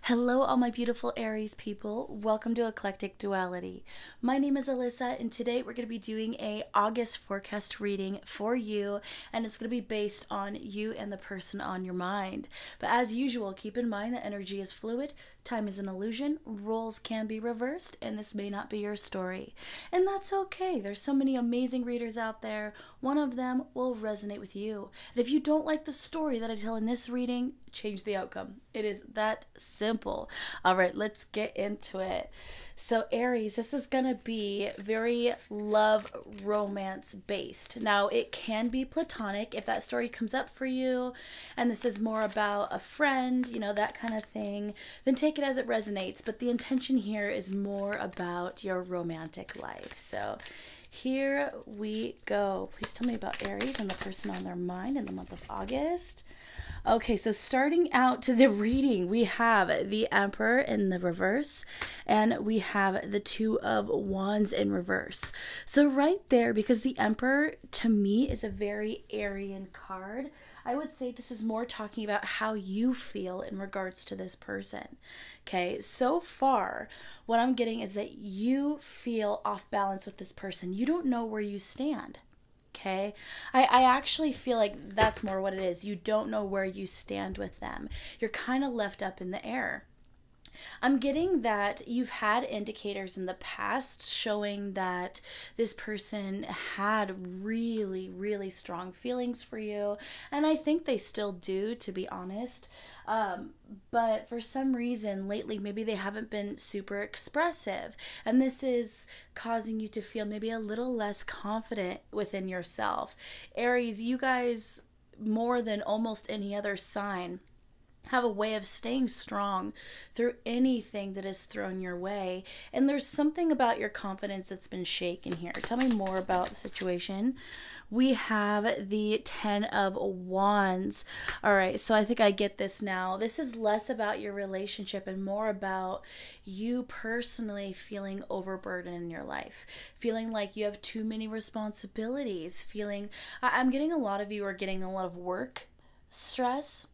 Hello, all my beautiful Aries people. Welcome to Eclectic Duality. My name is Alyssa, and today we're going to be doing a August forecast reading for you, and it's going to be based on you and the person on your mind. But as usual, keep in mind that energy is fluid, time is an illusion, roles can be reversed, and this may not be your story. And that's okay. There's so many amazing readers out there. One of them will resonate with you. And if you don't like the story that I tell in this reading, change the outcome. It is that simple. All right, let's get into it. So Aries, this is going to be very love romance based. Now, it can be platonic if that story comes up for you and this is more about a friend, you know, that kind of thing, then take it as it resonates. But the intention here is more about your romantic life. So here we go. Please tell me about Aries and the person on their mind in the month of August. Okay, so starting out to the reading, we have the Emperor in the reverse, and we have the Two of Wands in reverse. So right there, because the Emperor, to me, is a very Aryan card, I would say this is more talking about how you feel in regards to this person. Okay, so far, what I'm getting is that you feel off balance with this person. You don't know where you stand. Okay, I actually feel like that's more what it is. You don't know where you stand with them. You're kind of left up in the air. I'm getting that you've had indicators in the past showing that this person had really, really strong feelings for you. And I think they still do, to be honest. But for some reason lately, maybe they haven't been super expressive. And this is causing you to feel maybe a little less confident within yourself. Aries, you guys, more than almost any other sign, have a way of staying strong through anything that is thrown your way. And there's something about your confidence that's been shaken here. Tell me more about the situation. We have the Ten of Wands. All right, so I think I get this now. This is less about your relationship and more about you personally feeling overburdened in your life, feeling like you have too many responsibilities, feeling, I'm getting a lot of you are getting a lot of work stress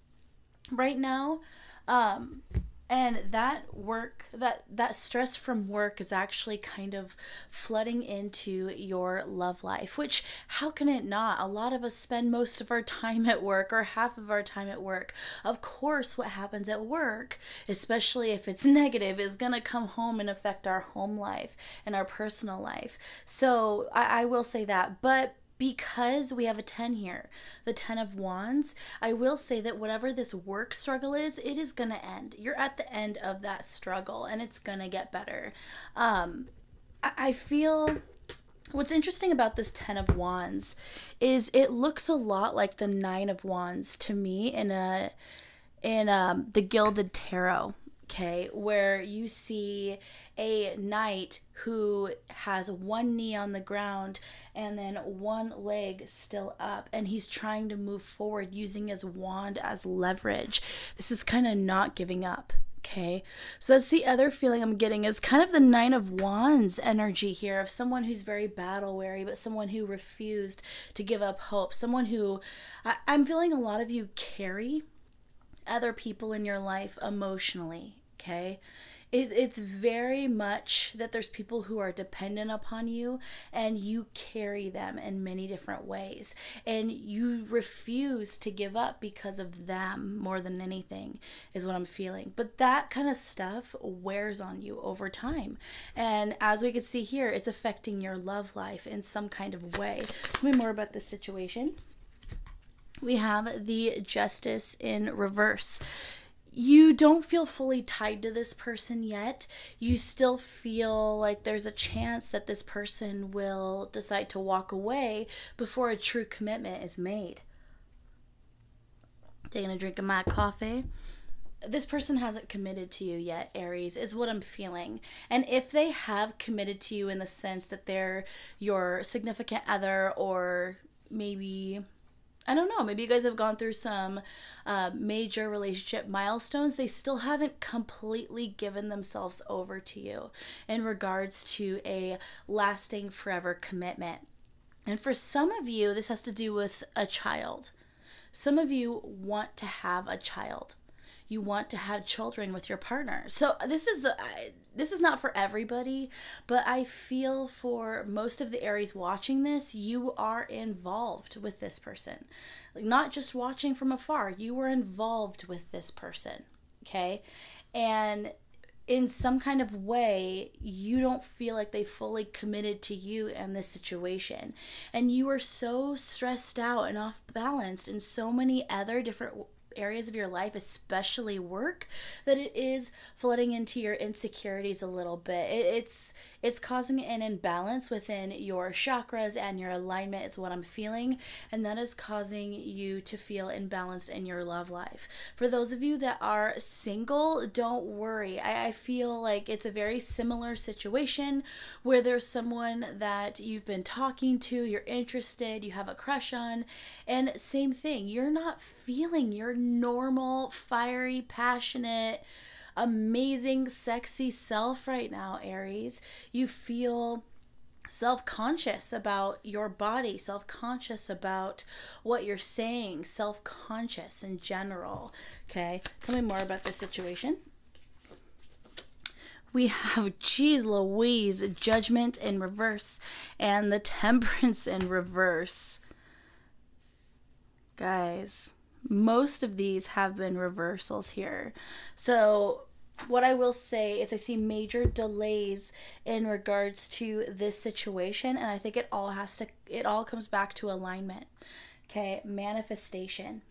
right now, and that work, that stress from work is actually kind of flooding into your love life, which, how can it not? A lot of us spend most of our time at work or half of our time at work. Of course, what happens at work, especially if it's negative, is gonna come home and affect our home life and our personal life. So I will say that. But because we have a 10 here, the 10 of Wands, I will say that whatever this work struggle is, it is going to end. You're at the end of that struggle and it's going to get better. I feel what's interesting about this 10 of Wands is it looks a lot like the 9 of Wands to me in the Gilded Tarot. Okay, where you see a knight who has one knee on the ground and then one leg still up, and he's trying to move forward using his wand as leverage. This is kind of not giving up. Okay, so that's the other feeling I'm getting, is kind of the 9 of Wands energy here of someone who's very battle weary, but someone who refused to give up hope. Someone who, I'm feeling a lot of you carry other people in your life emotionally. Okay, it's very much that there's people who are dependent upon you and you carry them in many different ways, and you refuse to give up because of them more than anything is what I'm feeling. But that kind of stuff wears on you over time, and as we can see here, it's affecting your love life in some kind of way. Tell me more about this situation. We have the Justice in reverse. You don't feel fully tied to this person yet. You still feel like there's a chance that this person will decide to walk away before a true commitment is made. Taking a drink of my coffee. This person hasn't committed to you yet, Aries, is what I'm feeling. And if they have committed to you in the sense that they're your significant other, or maybe, I don't know, maybe you guys have gone through some major relationship milestones, they still haven't completely given themselves over to you in regards to a lasting forever commitment. And for some of you, this has to do with a child. Some of you want to have a child. you want to have children with your partner. So this is not for everybody, but I feel for most of the Aries watching this, you are involved with this person. Like, not just watching from afar, you were involved with this person, okay? And in some kind of way, you don't feel like they fully committed to you and this situation. And you are so stressed out and off balanced in so many other different areas of your life, especially work, that it is flooding into your insecurities a little bit. It's causing an imbalance within your chakras, and your alignment is what I'm feeling, and that is causing you to feel imbalanced in your love life. For those of you that are single, don't worry. I feel like it's a very similar situation where there's someone that you've been talking to, you're interested, you have a crush on, and same thing, you're not feeling your normal, fiery, passionate, amazing, sexy self right now, Aries. You feel self-conscious about your body, self-conscious about what you're saying, self-conscious in general. Okay, tell me more about this situation. We have, geez Louise, Judgment in reverse and the Temperance in reverse. Guys, most of these have been reversals here. So what I will say is I see major delays in regards to this situation, and I think it all comes back to alignment. Okay, manifestation.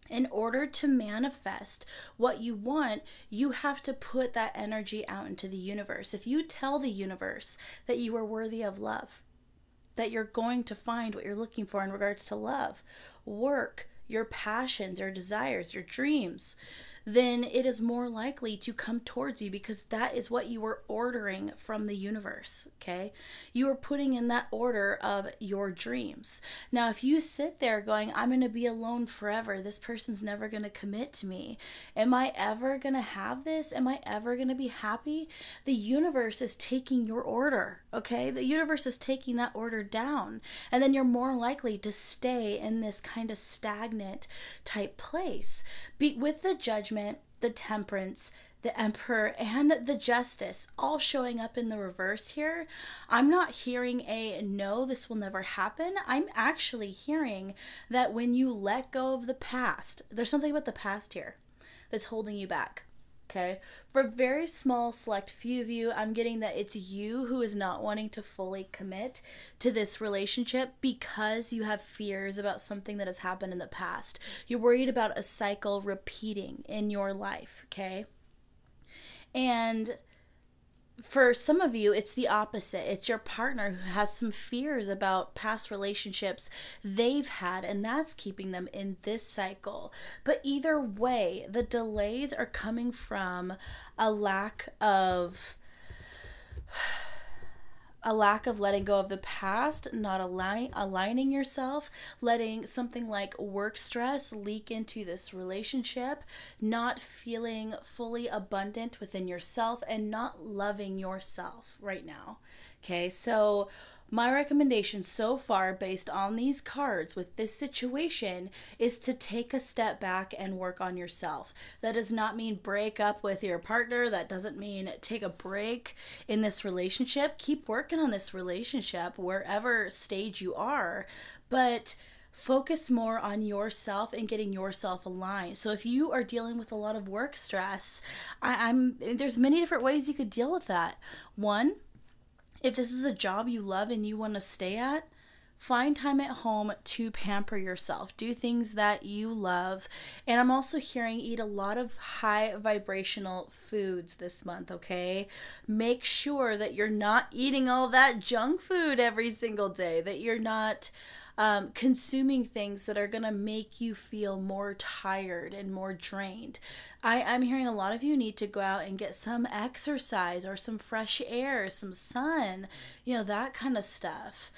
In order to manifest what you want, you have to put that energy out into the universe. If you tell the universe that you are worthy of love, that you're going to find what you're looking for in regards to love, work, your passions, your desires, your dreams, then it is more likely to come towards you, because that is what you were ordering from the universe, okay? You are putting in that order of your dreams. Now, if you sit there going, I'm going to be alone forever, this person's never going to commit to me, am I ever going to have this? Am I ever going to be happy? The universe is taking your order, okay? The universe is taking that order down, and then you're more likely to stay in this kind of stagnant type place. With the Judgment, the Temperance, the Emperor, and the Justice all showing up in the reverse here, I'm not hearing a no, this will never happen. I'm actually hearing that when you let go of the past, there's something about the past here that's holding you back. Okay, for a very small select few of you, I'm getting that it's you who is not wanting to fully commit to this relationship because you have fears about something that has happened in the past. You're worried about a cycle repeating in your life, okay? And for some of you, it's the opposite. It's your partner who has some fears about past relationships they've had, and that's keeping them in this cycle. But either way, the delays are coming from a lack of letting go of the past, not aligning yourself, letting something like work stress leak into this relationship, not feeling fully abundant within yourself, and not loving yourself right now. Okay, so my recommendation so far, based on these cards with this situation, is to take a step back and work on yourself. That does not mean break up with your partner. That doesn't mean take a break in this relationship. Keep working on this relationship wherever stage you are, but focus more on yourself and getting yourself aligned. So if you are dealing with a lot of work stress, there's many different ways you could deal with that. One, if this is a job you love and you want to stay at, find time at home to pamper yourself. Do things that you love. And I'm also hearing eat a lot of high vibrational foods this month, okay? Make sure that you're not eating all that junk food every single day, that you're not consuming things that are going to make you feel more tired and more drained. I'm hearing a lot of you need to go out and get some exercise or some fresh air, some sun, that kind of stuff.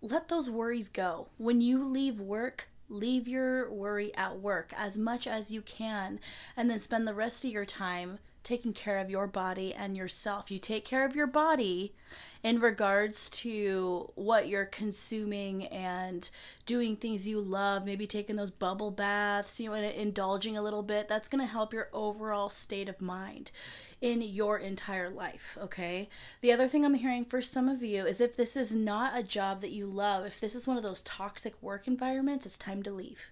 Let those worries go. When you leave work, leave your worry at work as much as you can, and then spend the rest of your time taking care of your body and yourself. You take care of your body in regards to what you're consuming and doing things you love, maybe taking those bubble baths, and indulging a little bit. That's going to help your overall state of mind in your entire life, okay? The other thing I'm hearing for some of you is if this is not a job that you love, if this is one of those toxic work environments, it's time to leave,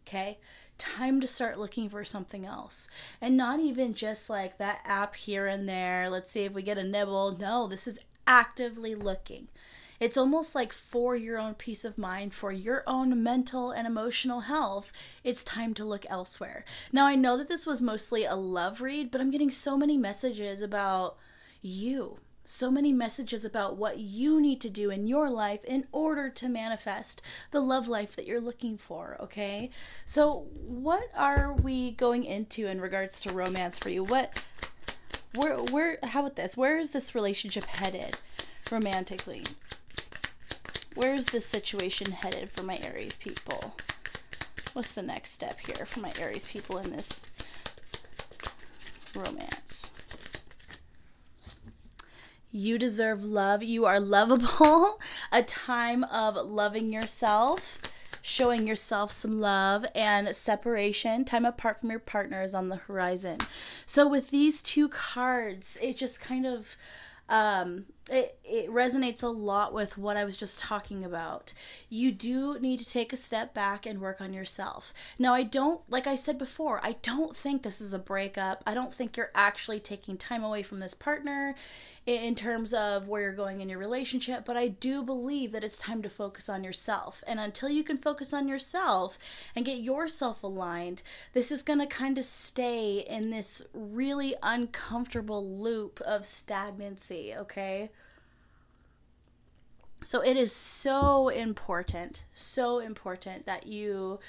okay? Time to start looking for something else. And not even just like that app here and there, let's see if we get a nibble. No, this is actively looking. It's almost like for your own peace of mind, for your own mental and emotional health, it's time to look elsewhere. Now, I know that this was mostly a love read, but I'm getting so many messages about you. So many messages about what you need to do in your life in order to manifest the love life that you're looking for, okay? So what are we going into in regards to romance for you? How about this? Where is this relationship headed romantically? Where is this situation headed for my Aries people? What's the next step here for my Aries people in this romance? You deserve love. You are lovable. A time of loving yourself, showing yourself some love, and separation. Time apart from your partner is on the horizon. So with these two cards, it just kind of it resonates a lot with what I was just talking about. You do need to take a step back and work on yourself. Now, like I said before, I don't think this is a breakup. I don't think you're actually taking time away from this partner in terms of where you're going in your relationship, but I do believe that it's time to focus on yourself. And until you can focus on yourself and get yourself aligned, this is going to kind of stay in this really uncomfortable loop of stagnancy, okay? So it is so important that you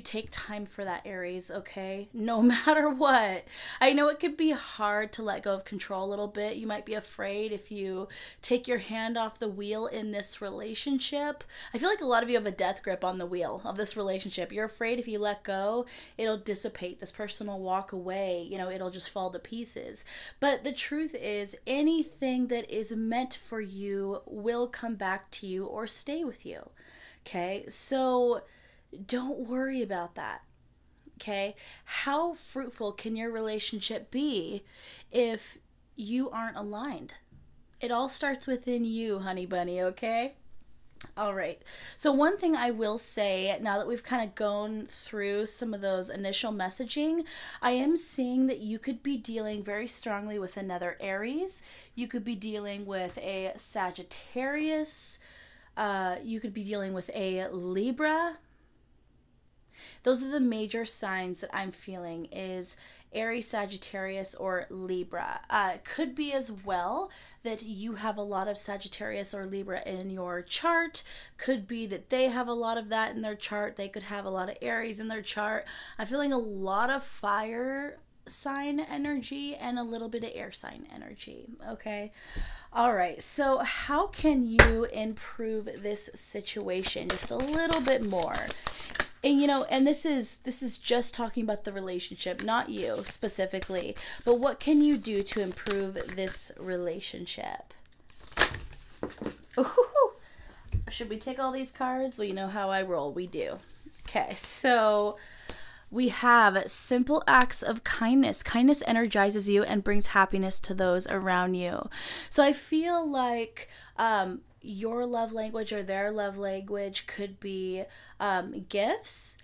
take time for that, Aries, okay? No matter what. I know it could be hard to let go of control a little bit. You might be afraid if you take your hand off the wheel in this relationship. I feel like a lot of you have a death grip on the wheel of this relationship. You're afraid if you let go, it'll dissipate. This person will walk away. It'll just fall to pieces. But the truth is, anything that is meant for you will come back to you or stay with you, okay? So don't worry about that, okay? How fruitful can your relationship be if you aren't aligned? It all starts within you, honey bunny, okay? All right. So one thing I will say, now that we've kind of gone through some of those initial messaging, I am seeing that you could be dealing very strongly with another Aries. You could be dealing with a Sagittarius. You could be dealing with a Libra. Those are the major signs that I'm feeling is Aries, Sagittarius, or Libra. Could be as well that you have a lot of Sagittarius or Libra in your chart. Could be that they have a lot of that in their chart. They could have a lot of Aries in their chart. I'm feeling a lot of fire sign energy and a little bit of air sign energy, okay? All right, so how can you improve this situation just a little bit more? And and this is just talking about the relationship, not you specifically, but what can you do to improve this relationship? Ooh, should we take all these cards? Well, you know how I roll, we do. Okay, so we have simple acts of kindness. Kindness energizes you and brings happiness to those around you. So I feel like your love language or their love language could be gifts.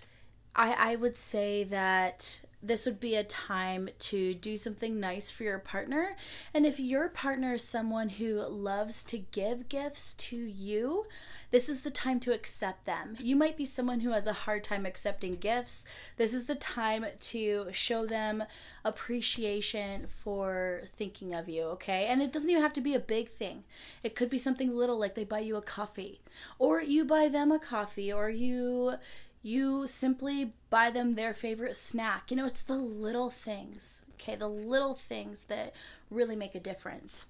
I would say that this would be a time to do something nice for your partner. And if your partner is someone who loves to give gifts to you, this is the time to accept them. You might be someone who has a hard time accepting gifts. This is the time to show them appreciation for thinking of you, okay? And it doesn't even have to be a big thing. It could be something little, like they buy you a coffee, or you buy them a coffee, or you simply buy them their favorite snack. It's the little things, okay? The little things that really make a difference.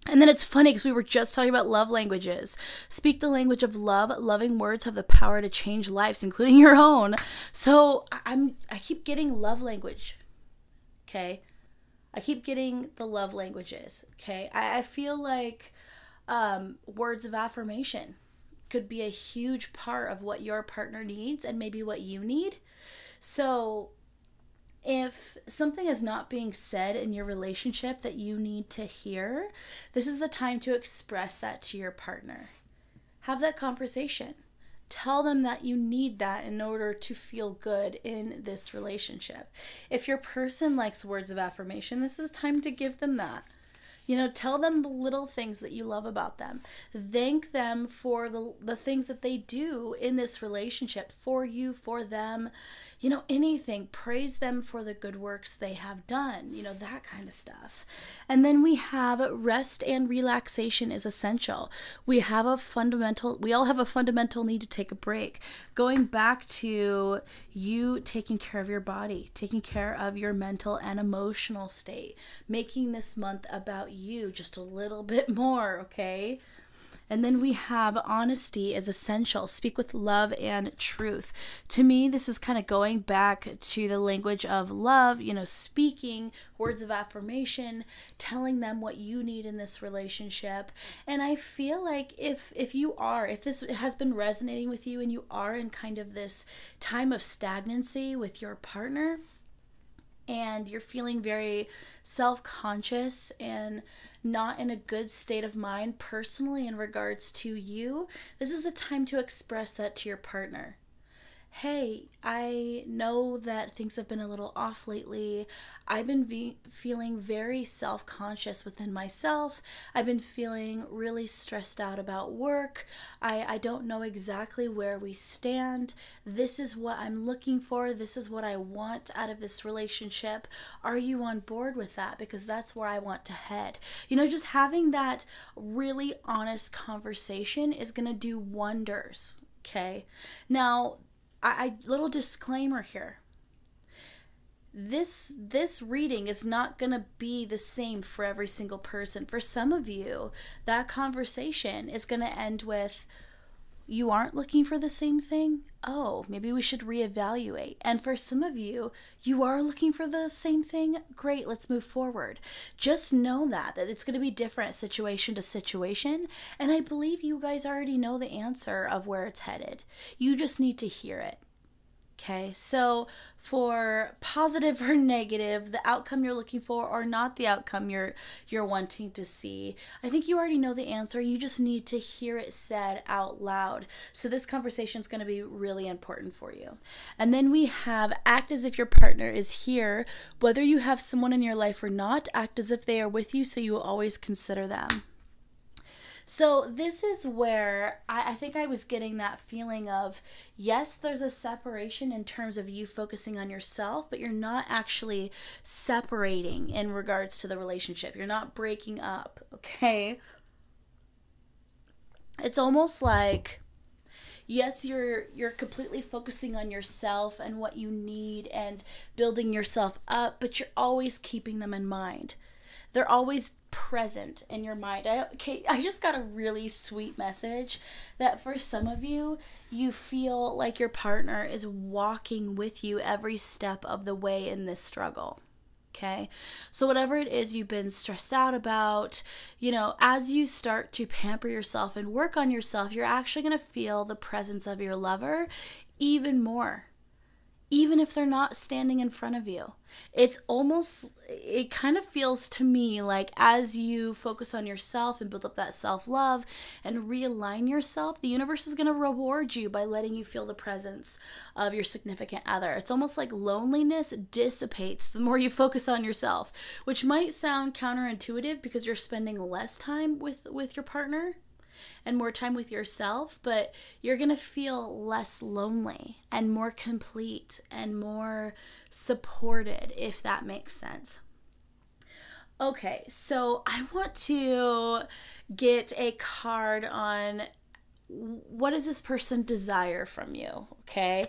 And then it's funny because we were just talking about love languages. Speak the language of love. Loving words have the power to change lives, including your own. So I keep getting love language, okay? I keep getting the love languages, okay? I feel like words of affirmation could be a huge part of what your partner needs and maybe what you need. So if something is not being said in your relationship that you need to hear, this is the time to express that to your partner. Have that conversation. Tell them that you need that in order to feel good in this relationship. If your person likes words of affirmation, this is time to give them that. You know, tell them the little things that you love about them. Thank them for the things that they do in this relationship, for you, for them, you know, anything. Praise them for the good works they have done, you know, that kind of stuff. And then we have rest and relaxation is essential. We all have a fundamental need to take a break. Going back to you taking care of your body, taking care of your mental and emotional state, making this month about you just a little bit more, okay? And then we have honesty is essential. Speak with love and truth. To me, this is kind of going back to the language of love, you know, speaking words of affirmation, telling them what you need in this relationship. And I feel like if this has been resonating with you and you are in kind of this time of stagnancy with your partner, and you're feeling very self-conscious and not in a good state of mind personally in regards to you, this is the time to express that to your partner. Hey, I know that things have been a little off lately. I've been feeling very self-conscious within myself. I've been feeling really stressed out about work. I don't know exactly where we stand. This is what I'm looking for. This is what I want out of this relationship. Are you on board with that? Because that's where I want to head. You know, just having that really honest conversation is going to do wonders, okay? Now, little disclaimer here. This reading is not going to be the same for every single person. For some of you, that conversation is going to end with, you aren't looking for the same thing? Oh, maybe we should reevaluate. And for some of you, you are looking for the same thing? Great, let's move forward. Just know that it's going to be different situation to situation. And I believe you guys already know the answer of where it's headed. You just need to hear it. Okay, so for positive or negative, the outcome you're looking for or not the outcome you're wanting to see, I think you already know the answer. You just need to hear it said out loud. So this conversation is going to be really important for you. And then we have act as if your partner is here. Whether you have someone in your life or not, act as if they are with you so you will always consider them. So this is where I think I was getting that feeling of, yes, there's a separation in terms of you focusing on yourself, but you're not actually separating in regards to the relationship. You're not breaking up, okay? It's almost like, yes, you're completely focusing on yourself and what you need and building yourself up, but you're always keeping them in mind. They're always present in your mind. I just got a really sweet message that for some of you, you feel like your partner is walking with you every step of the way in this struggle. Okay, so whatever it is you've been stressed out about, you know, as you start to pamper yourself and work on yourself, you're actually going to feel the presence of your lover even more. Even if they're not standing in front of you. It kind of feels to me like as you focus on yourself and build up that self-love and realign yourself, the universe is going to reward you by letting you feel the presence of your significant other. It's almost like loneliness dissipates the more you focus on yourself, which might sound counterintuitive because you're spending less time with your partner and more time with yourself, but you're going to feel less lonely and more complete and more supported, if that makes sense. Okay, so I want to get a card on what does this person desire from you, okay?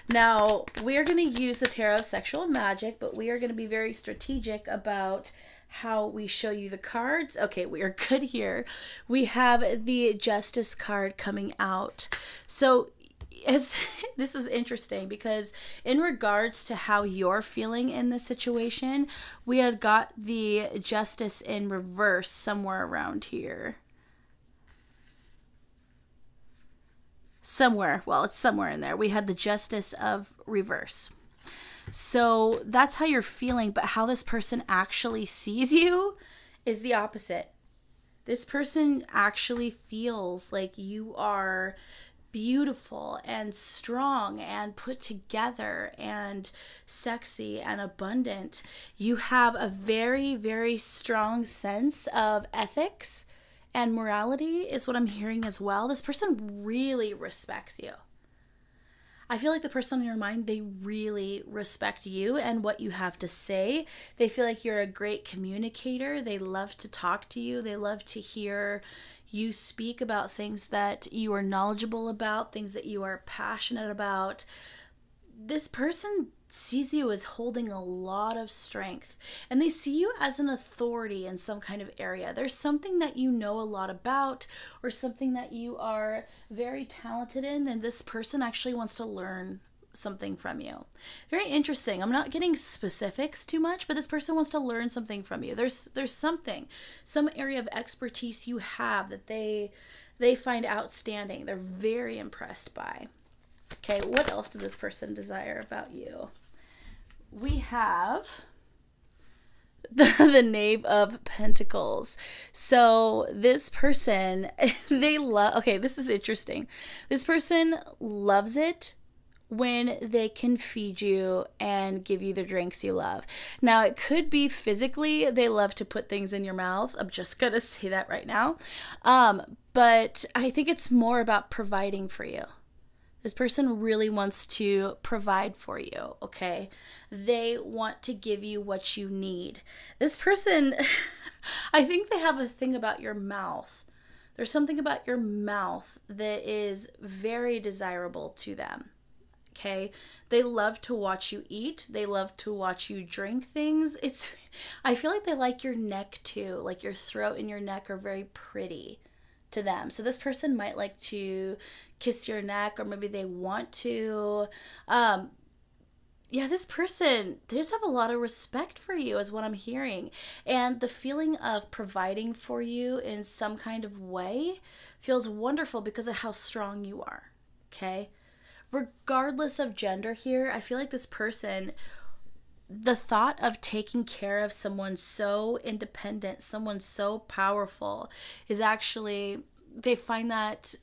Now, we are going to use the Tarot of Sexual Magic, but we are going to be very strategic about how we show you the cards. Okay, we are good here. We have the Justice card coming out. So as this is interesting because in regards to how you're feeling in this situation, we had got the Justice in reverse somewhere around here. Somewhere, well, it's somewhere in there. We had the Justice of reverse. So that's how you're feeling, but how this person actually sees you is the opposite. This person actually feels like you are beautiful and strong and put together and sexy and abundant. You have a very, very strong sense of ethics and morality is what I'm hearing as well. This person really respects you. I feel like the person on your mind, they really respect you and what you have to say. They feel like you're a great communicator. They love to talk to you. They love to hear you speak about things that you are knowledgeable about, things that you are passionate about. This person sees you as holding a lot of strength, and they see you as an authority in some kind of area. There's something that you know a lot about or something that you are very talented in, and this person actually wants to learn something from you. Very interesting. I'm not getting specifics too much, but this person wants to learn something from you. There's something, some area of expertise you have that they find outstanding. They're very impressed by. Okay, what else does this person desire about you? We have the Knave of Pentacles. So this person, they love, okay, this is interesting. This person loves it when they can feed you and give you the drinks you love. Now, it could be physically, they love to put things in your mouth. I'm just gonna say that right now. But I think it's more about providing for you. This person really wants to provide for you, okay? They want to give you what you need. This person, I think they have a thing about your mouth. There's something about your mouth that is very desirable to them, okay? They love to watch you eat. They love to watch you drink things. I feel like they like your neck too. Like your throat and your neck are very pretty to them. So this person might like to kiss your neck, or maybe they want to. Yeah, this person, they just have a lot of respect for you is what I'm hearing. And the feeling of providing for you in some kind of way feels wonderful because of how strong you are, okay? Regardless of gender here, I feel like this person, the thought of taking care of someone so independent, someone so powerful, is actually, they find that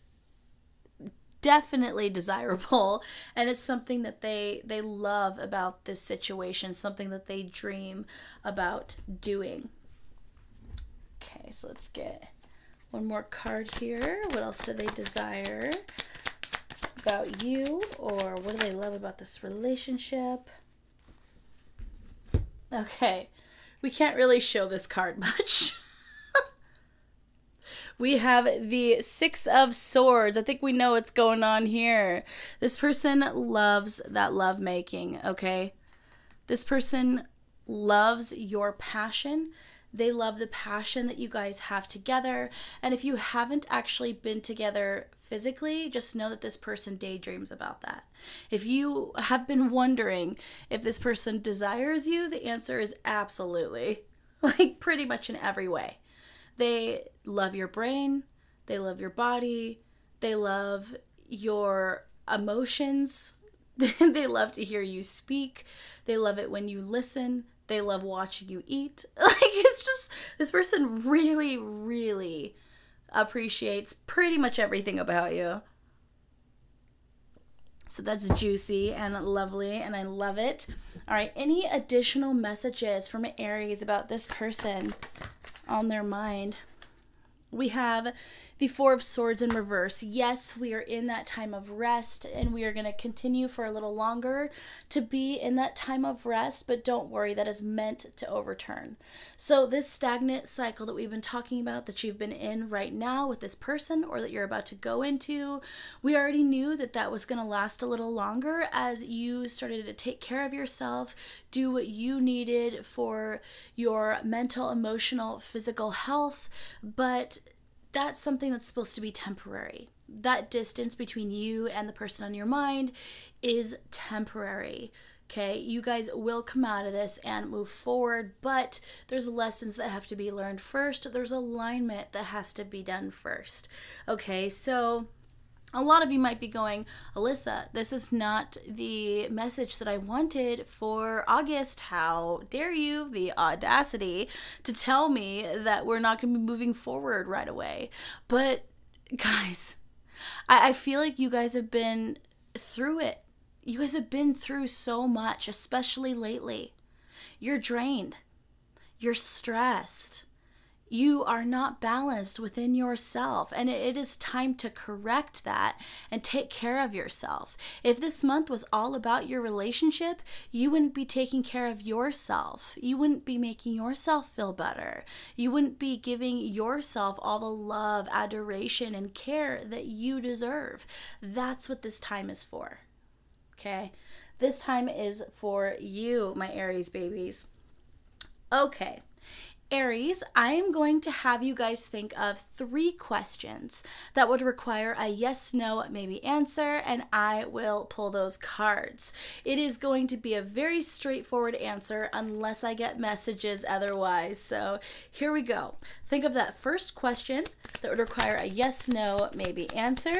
definitely desirable, and it's something that they love about this situation, something that they dream about doing. Okay, so let's get one more card here. What else do they desire about you, or what do they love about this relationship? Okay, we can't really show this card much. We have the Six of Swords. I think we know what's going on here. This person loves that lovemaking, okay? This person loves your passion. They love the passion that you guys have together. And if you haven't actually been together physically, just know that this person daydreams about that. If you have been wondering if this person desires you, the answer is absolutely. Like pretty much in every way. They love your brain, they love your body, they love your emotions, they love to hear you speak, they love it when you listen, they love watching you eat. Like, it's just, this person really, really appreciates pretty much everything about you. So that's juicy and lovely, and I love it. All right, any additional messages from Aries about this person on their mind? We have the Four of Swords in reverse. Yes, we are in that time of rest, and we are going to continue for a little longer to be in that time of rest, but don't worry, that is meant to overturn. So this stagnant cycle that we've been talking about, that you've been in right now with this person, or that you're about to go into, we already knew that that was going to last a little longer as you started to take care of yourself, do what you needed for your mental, emotional, physical health. But that's something that's supposed to be temporary. That distance between you and the person on your mind is temporary. Okay, you guys will come out of this and move forward, but there's lessons that have to be learned first. There's alignment that has to be done first. Okay, so a lot of you might be going, Alyssa, this is not the message that I wanted for August. How dare you, the audacity to tell me that we're not going to be moving forward right away. But guys, I feel like you guys have been through it. You guys have been through so much, especially lately. You're drained. You're stressed. You are not balanced within yourself, and it is time to correct that and take care of yourself. If this month was all about your relationship, you wouldn't be taking care of yourself. You wouldn't be making yourself feel better. You wouldn't be giving yourself all the love, adoration, and care that you deserve. That's what this time is for. Okay? This time is for you, my Aries babies. Okay. Aries, I am going to have you guys think of 3 questions that would require a yes, no, maybe answer, and I will pull those cards. It is going to be a very straightforward answer unless I get messages otherwise. So here we go. Think of that first question that would require a yes, no, maybe answer.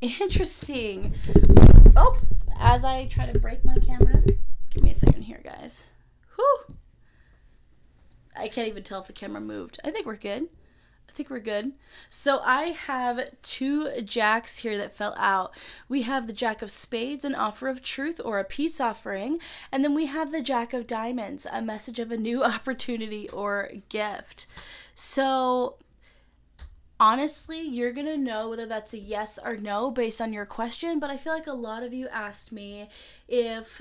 Interesting. Oh! As I try to break my camera, give me a second here, guys. Whew. I can't even tell if the camera moved. I think we're good. So I have 2 jacks here that fell out. We have the Jack of Spades, an offer of truth or a peace offering. And then we have the Jack of Diamonds, a message of a new opportunity or gift. So honestly, you're going to know whether that's a yes or no based on your question, but I feel like a lot of you asked me if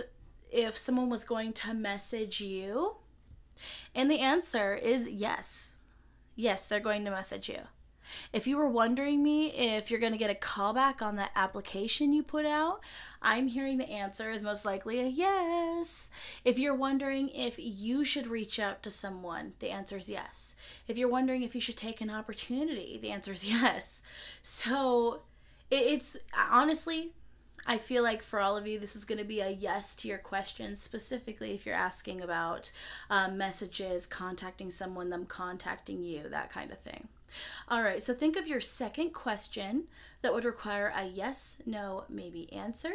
someone was going to message you, and the answer is yes. Yes, they're going to message you. If you were wondering me if you're going to get a callback on that application you put out, I'm hearing the answer is most likely a yes. If you're wondering if you should reach out to someone, the answer is yes. If you're wondering if you should take an opportunity, the answer is yes. So it's honestly, I feel like for all of you, this is going to be a yes to your questions, specifically if you're asking about messages, contacting someone, them contacting you, that kind of thing. All right, so think of your second question that would require a yes, no, maybe answer.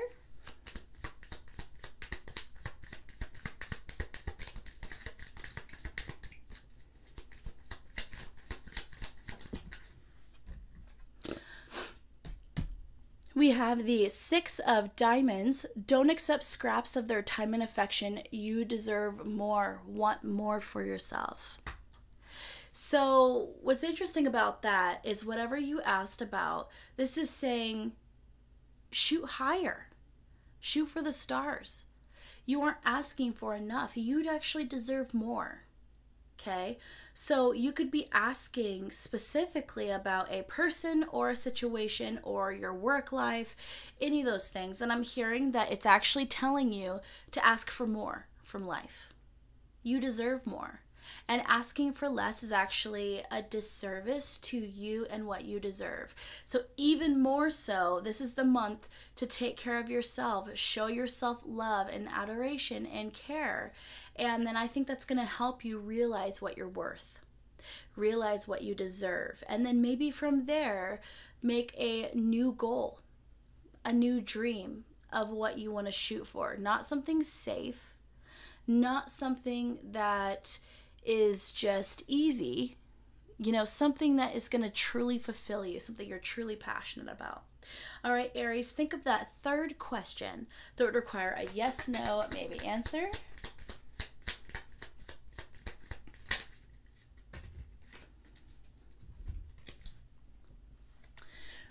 We have the 6 of Diamonds. Don't accept scraps of their time and affection. You deserve more. Want more for yourself. So what's interesting about that is whatever you asked about, this is saying shoot higher. Shoot for the stars. You aren't asking for enough. You'd actually deserve more. Okay? So you could be asking specifically about a person or a situation or your work life, any of those things. And I'm hearing that it's actually telling you to ask for more from life. You deserve more. And asking for less is actually a disservice to you and what you deserve. So even more so, this is the month to take care of yourself, show yourself love and adoration and care. And then I think that's going to help you realize what you're worth, realize what you deserve. And then maybe from there, make a new goal, a new dream of what you want to shoot for. Not something safe, not something that is just easy, something that is going to truly fulfill you, something you're truly passionate about. All right, Aries, think of that third question that would require a yes, no, maybe answer.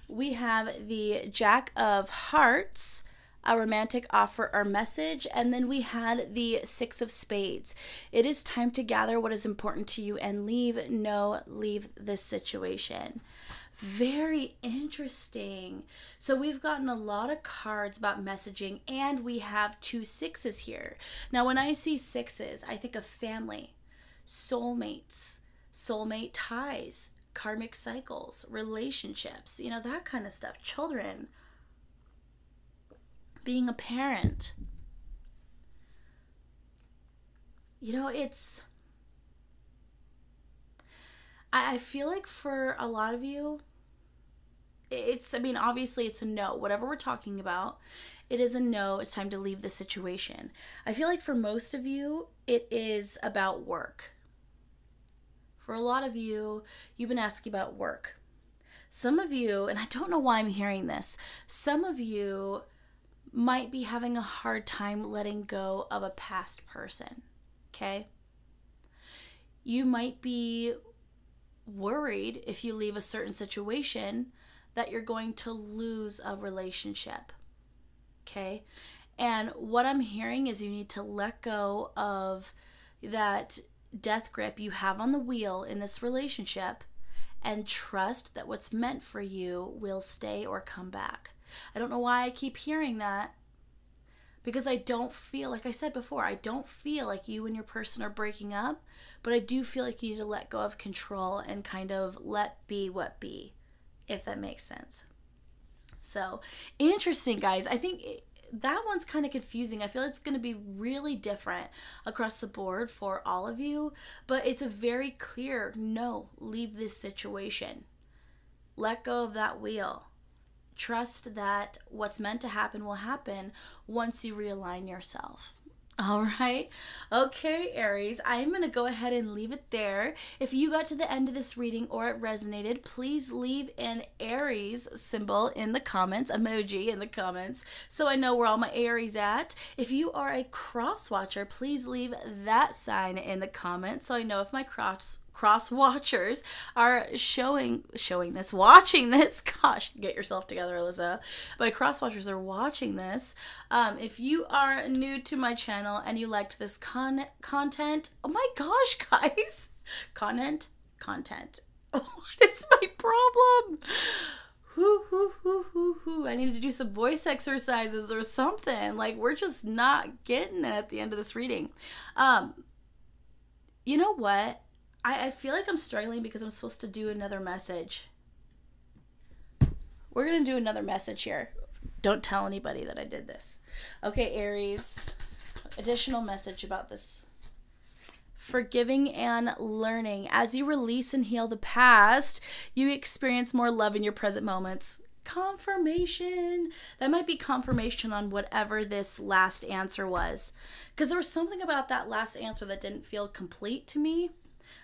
We have the Jack of Hearts, a romantic offer or message, and then we had the 6 of Spades. It is time to gather what is important to you and leave this situation. Very interesting. So we've gotten a lot of cards about messaging, and we have 2 6s here. Now, when I see 6s, I think of family, soulmates, soulmate ties, karmic cycles, relationships, you know, that kind of stuff, children, being a parent. You know, I feel like for a lot of you, I mean, obviously it's a no. Whatever we're talking about, it is a no. It's time to leave the situation. I feel like for most of you, it is about work. For a lot of you, you've been asking about work. Some of you, and I don't know why I'm hearing this, some of you might be having a hard time letting go of a past person, okay? You might be worried if you leave a certain situation that you're going to lose a relationship, okay? And what I'm hearing is you need to let go of that death grip you have on the wheel in this relationship and trust that what's meant for you will stay or come back. I don't know why I keep hearing that, because I don't feel, like I said before, I don't feel like you and your person are breaking up, but I do feel like you need to let go of control and kind of let be what be, if that makes sense. So, interesting, guys. I think that one's kind of confusing. I feel it's going to be really different across the board for all of you, but it's a very clear no, leave this situation. Let go of that wheel. Trust that what's meant to happen will happen once you realign yourself. All right. Okay, Aries, I'm going to go ahead and leave it there. If you got to the end of this reading or it resonated, please leave an Aries symbol in the comments, emoji in the comments, so I know where all my Aries at. If you are a cross watcher, please leave that sign in the comments so I know if my cross watchers are watching this. Gosh, get yourself together, Alyssa. My cross watchers are watching this. If you are new to my channel and you liked this content, oh my gosh, guys, content. What is my problem? I need to do some voice exercises or something. Like, we're just not getting it at the end of this reading. You know what? I feel like I'm struggling because I'm supposed to do another message. We're going to do another message here. Don't tell anybody that I did this. Okay, Aries. Additional message about this. Forgiving and learning. As you release and heal the past, you experience more love in your present moments. Confirmation. That might be confirmation on whatever this last answer was. Because there was something about that last answer that didn't feel complete to me,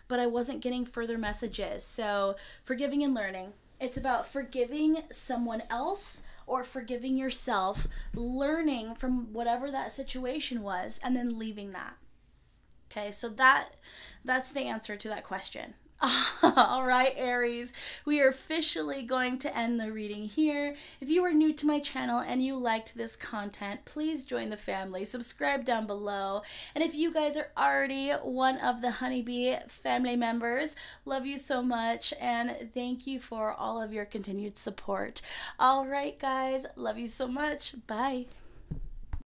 but I wasn't getting further messages. So, forgiving and learning. It's about forgiving someone else or forgiving yourself, learning from whatever that situation was, and then leaving that. Okay, so that's the answer to that question. All right, Aries, we are officially going to end the reading here. If you are new to my channel and you liked this content, please join the family. Subscribe down below. And if you guys are already one of the Honeybee family members, love you so much and thank you for all of your continued support. All right, guys, love you so much. Bye.